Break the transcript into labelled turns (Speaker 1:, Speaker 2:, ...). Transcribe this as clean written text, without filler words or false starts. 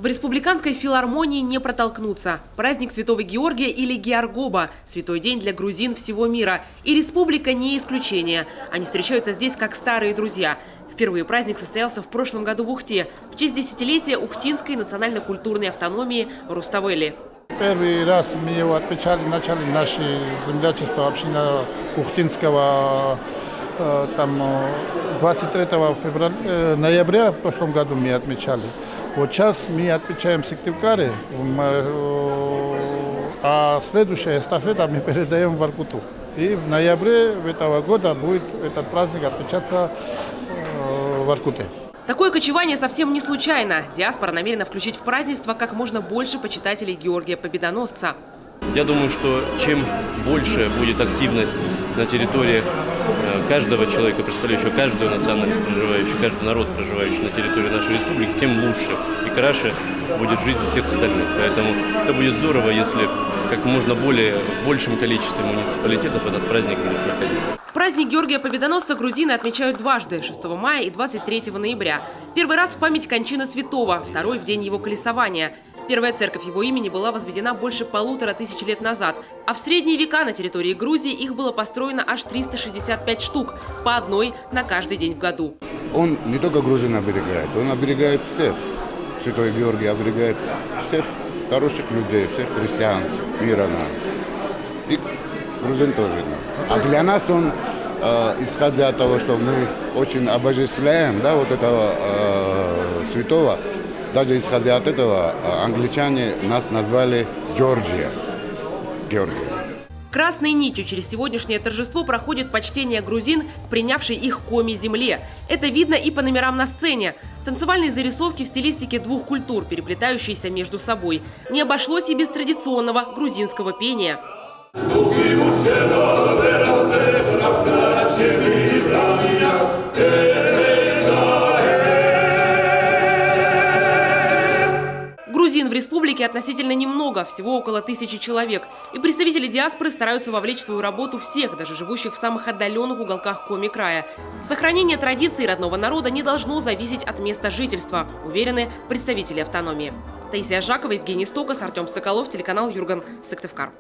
Speaker 1: В республиканской филармонии не протолкнуться. Праздник Святого Георгия или Георгоба – святой день для грузин всего мира. И республика не исключение. Они встречаются здесь как старые друзья. Впервые праздник состоялся в прошлом году в Ухте в честь десятилетия Ухтинской национально-культурной автономии Руставели.
Speaker 2: Первый раз мы его отмечали в начале нашей землячества, община Ухтинского, там 23 ноября в прошлом году мы отмечали. Вот сейчас мы отмечаем в Сыктывкаре, а следующая эстафета мы передаем в Воркуту. И в ноябре этого года будет этот праздник отмечаться в Воркуте.
Speaker 1: Такое кочевание совсем не случайно. Диаспора намерена включить в празднество как можно больше почитателей Георгия Победоносца.
Speaker 3: Я думаю, что чем больше будет активность на территориях каждого человека, представляющего каждую национальность проживающую, каждый народ, проживающий на территории нашей республики, тем лучше и краше будет жизнь всех остальных. Поэтому это будет здорово, если как можно в большем количестве муниципалитетов этот праздник будет проходить.
Speaker 1: Праздник Георгия Победоносца грузины отмечают дважды – 6 мая и 23 ноября. Первый раз в память кончины святого, второй – в день его колесования. Первая церковь его имени была возведена больше 1500 лет назад, а в средние века на территории Грузии их было построено аж 365 штук, по одной на каждый день в году.
Speaker 4: Он не только грузин оберегает, он оберегает всех. Святой Георгий оберегает всех хороших людей, всех христиан мира нам. И грузин тоже. А для нас он, исходя от того, что мы очень обожествляем, да, вот этого святого, даже исходя от этого, англичане нас назвали Георгия.
Speaker 1: Красной нитью через сегодняшнее торжество проходит почтение грузин, принявшей их коми земле. Это видно и по номерам на сцене. Танцевальные зарисовки в стилистике двух культур, переплетающиеся между собой. Не обошлось и без традиционного грузинского пения. Грузин в республике относительно немного, всего около 1000 человек. И представители диаспоры стараются вовлечь в свою работу всех, даже живущих в самых отдаленных уголках Коми-края. Сохранение традиций родного народа не должно зависеть от места жительства, уверены представители автономии. Таисия Жакова, Евгений Стокас, Артем Соколов, телеканал Юрган, Сыктывкар.